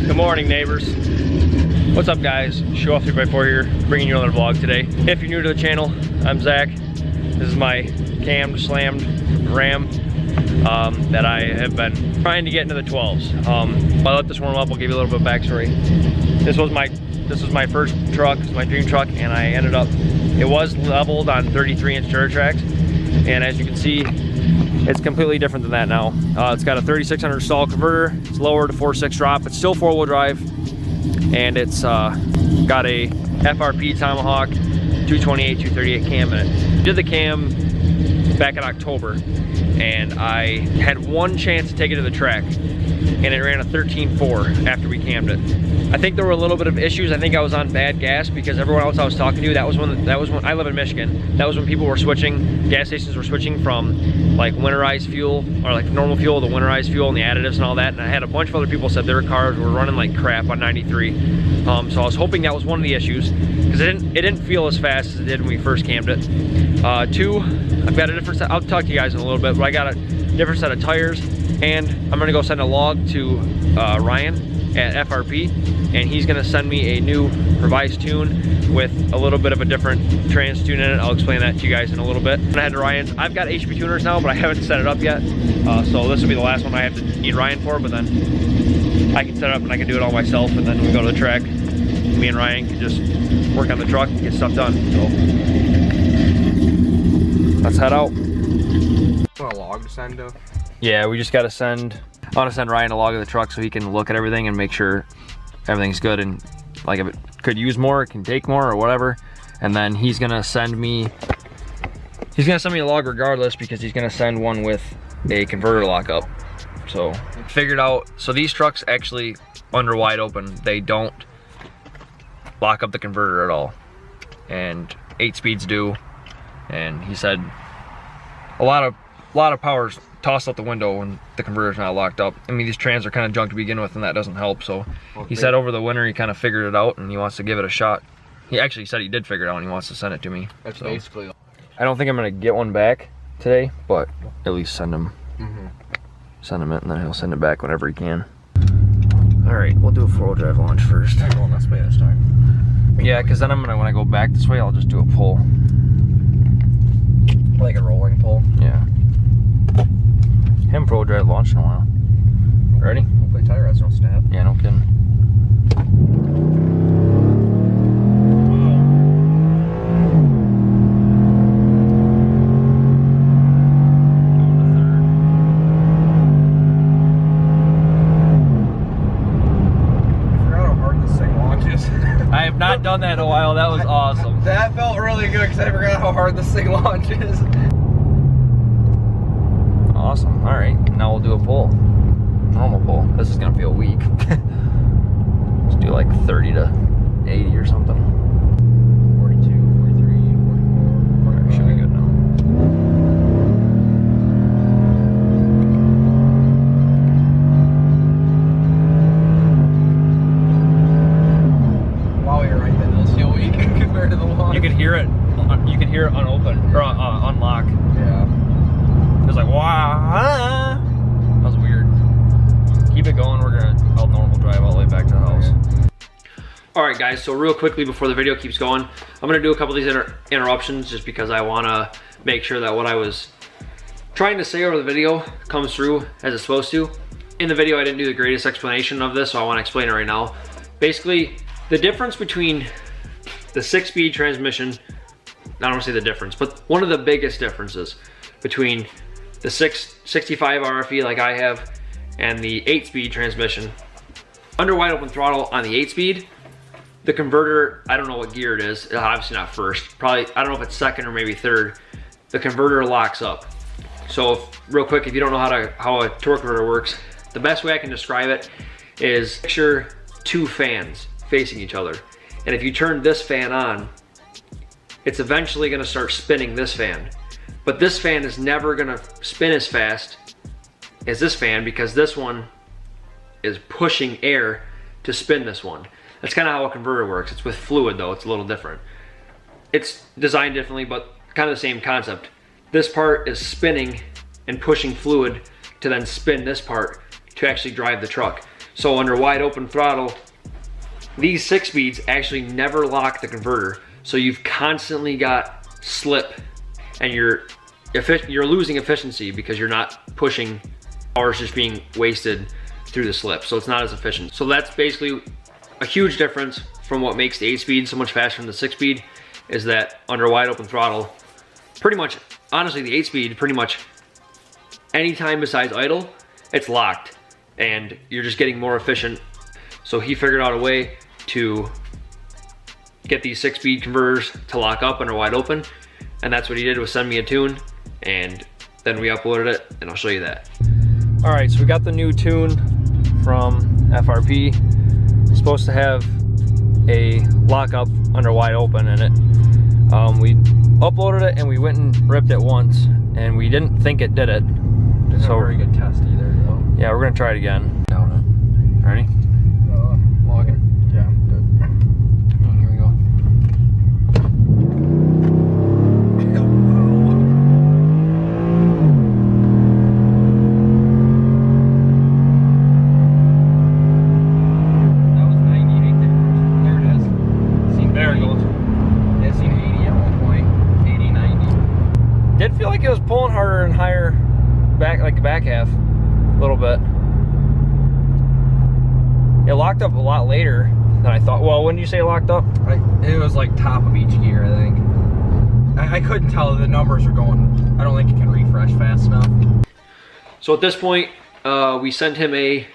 Good morning, neighbors. What's up, guys? Show Off 3x4 here, bringing you another vlog today. If you're new to the channel, I'm Zach. This is my cammed, slammed Ram that I have been trying to get into the 12s. I'll let this warm up. I'll give you a little bit of backstory. This was my first truck. It's my dream truck, and I ended up. It was leveled on 33-inch dirt tracks, and as you can see, it's completely different than that now. It's got a 3600 stall converter. It's lower to 4.6 drop. It's still 4-wheel drive, and it's got a FRP Tomahawk 228, 238 cam in it. Did the cam back in October, and I had one chance to take it to the track, and it ran a 13.4 after we cammed it. I think there were a little bit of issues. I think I was on bad gas because everyone else I was talking to, that was when I live in Michigan. That was when people were switching, gas stations were switching from like winterized fuel or like normal fuel to winterized fuel and the additives and all that. And I had a bunch of other people said their cars were running like crap on 93. So I was hoping that was one of the issues because it didn't feel as fast as it did when we first cammed it. Two, I've got a different set. I'll talk to you guys in a little bit, but I got a different set of tires, and I'm gonna go send a log to Ryan at FRP, and he's gonna send me a new revised tune with a little bit of a different trans tune in it. I'll explain that to you guys in a little bit. When I head to Ryan's, I've got HP tuners now, but I haven't set it up yet. So this will be the last one I have to need Ryan for, but then I can set it up and I can do it all myself, and then we go to the track. Me and Ryan can just work on the truck and get stuff done. So let's head out. Want a log to send to? Yeah, we just gotta send, I wanna send Ryan a log of the truck so he can look at everything and make sure everything's good, and like if it could use more, it can take more or whatever. And then he's gonna send me a log regardless, because he's gonna send one with a converter lockup. So figured out, so these trucks actually under wide open, they don't lock up the converter at all, and 8-speeds do. And he said a lot of power's tossed out the window when the converter's not locked up. I mean, these trans are kind of junk to begin with, and that doesn't help. So he said over the winter he kind of figured it out, and he wants to give it a shot. He actually said he did figure it out, and he wants to send it to me. That's so basically. I don't think I'm gonna get one back today, but at least send him send him it, and then he'll send it back whenever he can. All right, we'll do a 4-wheel drive launch first. I'm going this way this time. Yeah, because then when I go back this way, I'll just do a pull. Like a rolling pull? Yeah. Haven't 4-wheel drive launched in a while. Ready? Hopefully tire rods don't snap. Yeah, no kidding. I have not done that in a while. That was awesome. That felt really good because I forgot how hard this thing launches. Awesome. All right, now we'll do a pull. Normal pull. This is gonna feel weak. Let's do like 30 to 80 or something. 42, 43, 44. All right, should be good now. You can hear it unopen or unlock. Yeah. It was like wow. That was weird. Keep it going. I'll normal drive all the way back to the house. Okay. All right, guys. So real quickly before the video keeps going, I'm gonna do a couple of these interruptions just because I wanna make sure that what I was trying to say over the video comes through as it's supposed to. In the video, I didn't do the greatest explanation of this, so I want to explain it right now. Basically, the difference between the 6-speed transmission, I don't want to say the difference, but one of the biggest differences between the 65 RFE like I have and the 8-speed transmission. Under wide open throttle on the 8-speed, the converter, I don't know what gear it is, obviously not first, probably, I don't know if it's second or maybe third, the converter locks up. So real quick, if you don't know how a torque converter works, the best way I can describe it is picture two fans facing each other. And if you turn this fan on, it's eventually gonna start spinning this fan. But this fan is never gonna spin as fast as this fan because this one is pushing air to spin this one. That's kind of how a converter works. It's with fluid though, it's a little different. It's designed differently, but kind of the same concept. This part is spinning and pushing fluid to then spin this part to actually drive the truck. So under wide open throttle, these 6-speeds actually never lock the converter. So you've constantly got slip and you're losing efficiency because you're not pushing, power's just being wasted through the slip. So it's not as efficient. So that's basically a huge difference from what makes the 8-speed so much faster than the 6-speed, is that under wide open throttle, pretty much, honestly, the 8-speed, pretty much anytime besides idle, it's locked and you're just getting more efficient. So he figured out a way to get these 6-speed converters to lock up under wide open, and that's what he did, was send me a tune, and then we uploaded it, and I'll show you that. All right, so we got the new tune from FRP. It's supposed to have a lockup under wide open in it. We uploaded it and we went and ripped it once, and we didn't think it did it. It's not a very good test either, though. Yeah, we're gonna try it again. Down it. Ready? Logging. Yeah, I'm good. Oh, here we go. That was 98 there. There it is. There it goes. It's seen 80 at one point. 80, 90. Did feel like it was pulling harder and higher back, like the back half, a little bit. It locked up a lot later than I thought. Well, when did you say it locked up? It was like top of each gear, I think. I couldn't tell, the numbers are going. I don't think it can refresh fast enough. So at this point, we sent him a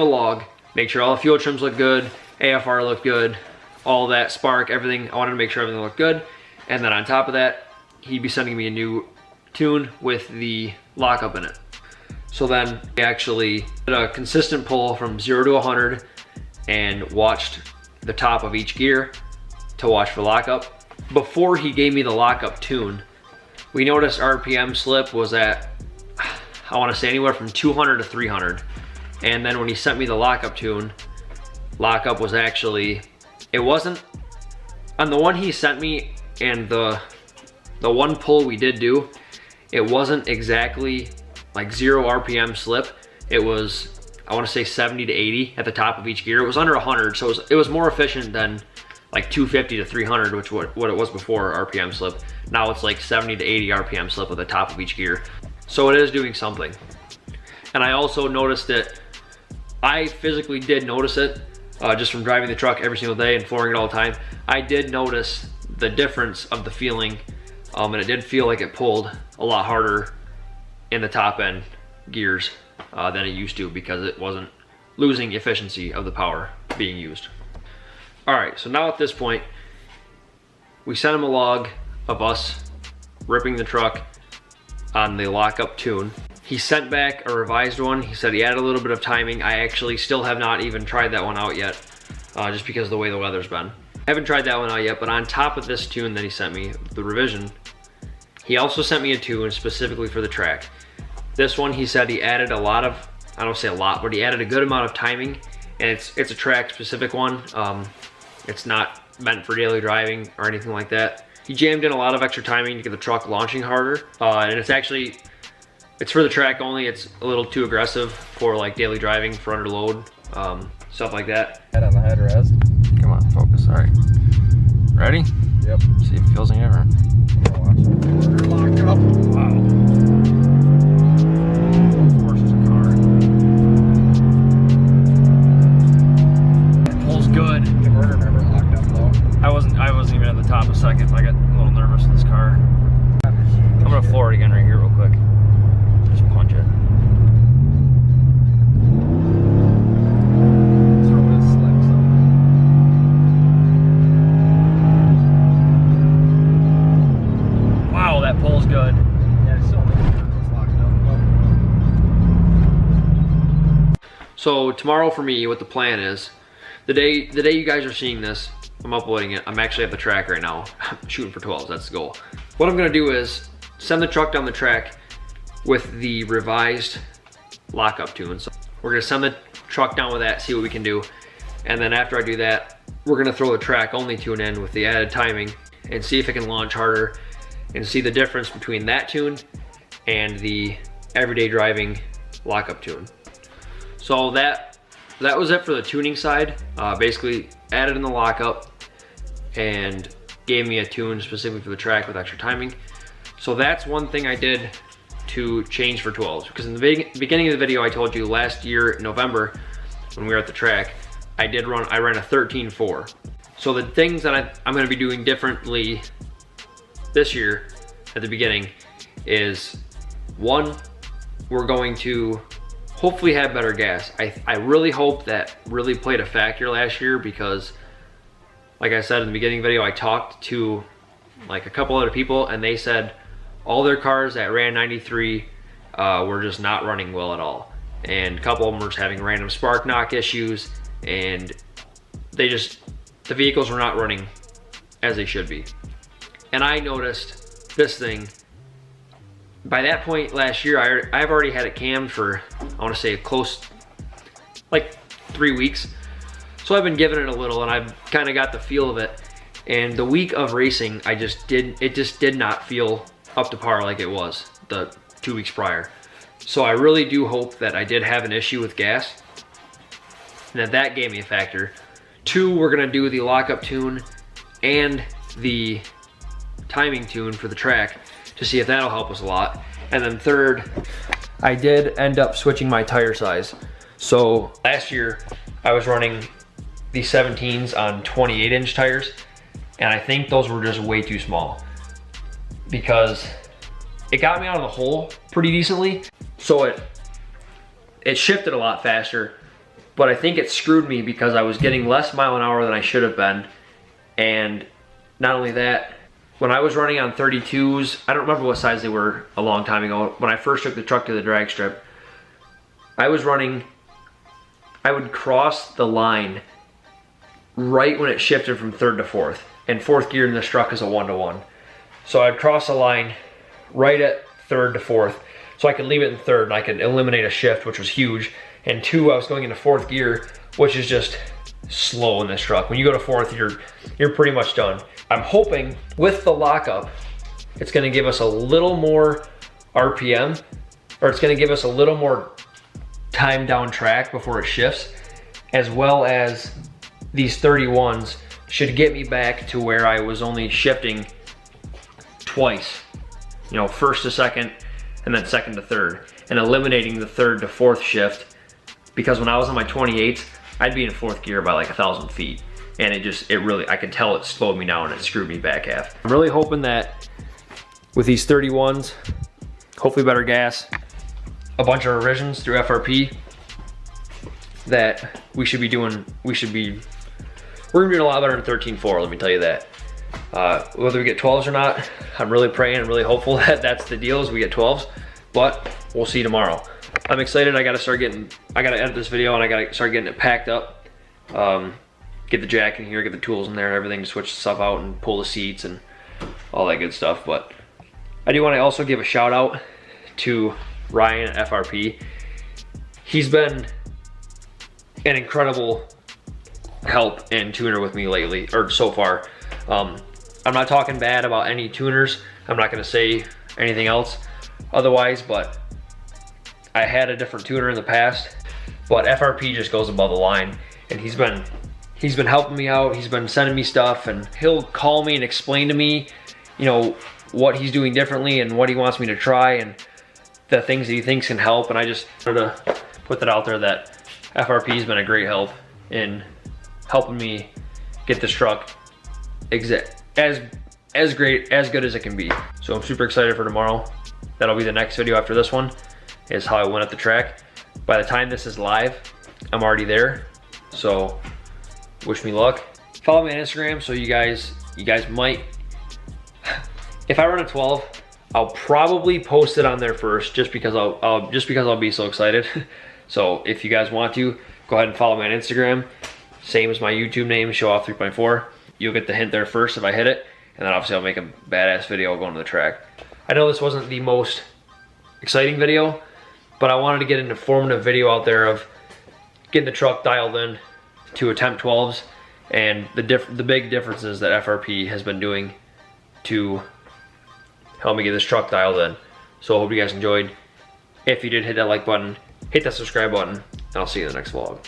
log. Make sure all the fuel trims look good, AFR looked good, all that, spark, everything. I wanted to make sure everything looked good. And then on top of that, he'd be sending me a new tune with the lockup in it. So then we actually did a consistent pull from 0 to 100 and watched the top of each gear to watch for lockup. Before he gave me the lockup tune, we noticed RPM slip was at, I want to say anywhere from 200 to 300. And then when he sent me the lockup tune, lockup was actually, it wasn't, on the one he sent me and the one pull we did do, it wasn't exactly like 0 RPM slip. It was, I want to say 70 to 80 at the top of each gear. It was under 100, so it was more efficient than like 250 to 300, which what it was before RPM slip. Now it's like 70 to 80 RPM slip at the top of each gear. So it is doing something. And I also noticed it, I physically did notice it, just from driving the truck every single day and flooring it all the time. I did notice the difference of the feeling, and it did feel like it pulled a lot harder in the top end gears than it used to, because it wasn't losing efficiency of the power being used. All right, so now at this point, we sent him a log of us ripping the truck on the lockup tune. He sent back a revised one. He said he added a little bit of timing. I actually still have not even tried that one out yet, just because of the way the weather's been. I haven't tried that one out yet, but on top of this tune that he sent me, the revision, he also sent me a tune specifically for the track. This one, he said he added a lot of, I don't say a lot, but he added a good amount of timing, and it's a track specific one. It's not meant for daily driving or anything like that. He jammed in a lot of extra timing to get the truck launching harder, and it's for the track only. It's a little too aggressive for like daily driving, for under load, stuff like that. Head on the headrest. Come on, focus, all right. Ready? Yep. See if it feels any different. We're locked up. Wow. Of course it's a car. It pulls good. Converter never locked up though. I wasn't even at the top a second. I got a little nervous with this car. I'm gonna floor it again right here real quick. Just punch it. Wow, that pulls good. Yeah, it's still locked up. So tomorrow for me, what the plan is, the day you guys are seeing this, I'm uploading it. I'm actually at the track right now. I'm shooting for 12s, that's the goal. What I'm gonna do is send the truck down the track with the revised lockup tune. So we're gonna send the truck down with that, see what we can do. And then after I do that, we're gonna throw the track only tune in with the added timing and see if it can launch harder and see the difference between that tune and the everyday driving lockup tune. So that was it for the tuning side. Basically added in the lockup and gave me a tune specifically for the track with extra timing. So that's one thing I did to change for 12s, because in the beginning of the video I told you last year in November when we were at the track, I ran a 13.4. So the things that I'm gonna be doing differently this year at the beginning is, one, we're going to hopefully have better gas. I really hope that really played a factor last year, because like I said in the beginning of the video, I talked to like a couple other people and they said all their cars that ran 93 were just not running well at all. And a couple of them were just having random spark knock issues, and the vehicles were not running as they should be. And I noticed this thing. By that point last year, I've already had it cammed for, I want to say close, like 3 weeks. So I've been giving it a little and I've kind of got the feel of it. And the week of racing, it just did not feel up to par like it was the 2 weeks prior. So I really do hope that I did have an issue with gas and that gave me a factor. 2, we're gonna do the lockup tune and the timing tune for the track to see if that'll help us a lot. And then 3rd, I did end up switching my tire size. So last year I was running the 17s on 28-inch tires, and I think those were just way too small because it got me out of the hole pretty decently. So it shifted a lot faster, but I think it screwed me because I was getting less mile an hour than I should have been. And not only that, when I was running on 32s, I don't remember what size they were a long time ago, when I first took the truck to the drag strip, I would cross the line right when it shifted from 3rd to 4th. And 4th gear in this truck is a 1-to-1. So I'd cross the line right at 3rd to 4th. So I could leave it in 3rd and I could eliminate a shift, which was huge. And 2, I was going into 4th gear, which is just slow in this truck. When you go to 4th, you're pretty much done. I'm hoping with the lockup, it's gonna give us a little more RPM, or it's gonna give us a little more time down track before it shifts, as well as these 31s should get me back to where I was only shifting twice, you know, 1st to 2nd and then 2nd to 3rd, and eliminating the 3rd to 4th shift, because when I was on my 28s, I'd be in 4th gear by like 1,000 feet. And I could tell it slowed me down and it screwed me back half. I'm really hoping that with these 31s, hopefully better gas, a bunch of revisions through FRP, that we're gonna be doing a lot better in 13.4, let me tell you that. Whether we get 12s or not, I'm really praying and really hopeful that that's the deal, is we get 12s, but we'll see tomorrow. I'm excited. I gotta edit this video and I gotta start getting it packed up. Get the jack in here, get the tools in there and everything to switch the stuff out and pull the seats and all that good stuff. But I do want to also give a shout out to Ryan at FRP. He's been an incredible help and tuner with me lately, or so far. I'm not talking bad about any tuners. I'm not gonna say anything else otherwise, but I had a different tuner in the past, but FRP just goes above the line, and he's been helping me out. He's been sending me stuff, and he'll call me and explain to me, you know, what he's doing differently and what he wants me to try and the things that he thinks can help. And I just wanted to put that out there that FRP has been a great help in helping me get this truck as good as it can be. So I'm super excited for tomorrow. That'll be the next video after this one, is how I went at the track. By the time this is live, I'm already there. So wish me luck. Follow me on Instagram so you guys might, if I run a 12, I'll probably post it on there first, just because I'll be so excited. So if you guys want to, go ahead and follow me on Instagram same as my YouTube name, Show Off 3.4. You'll get the hint there first if I hit it, and then obviously I'll make a badass video going to the track. I know this wasn't the most exciting video, but I wanted to get an informative video out there of getting the truck dialed in to attempt 12s and the big differences that FRP has been doing to help me get this truck dialed in. So I hope you guys enjoyed. If you did, hit that like button, hit that subscribe button, and I'll see you in the next vlog.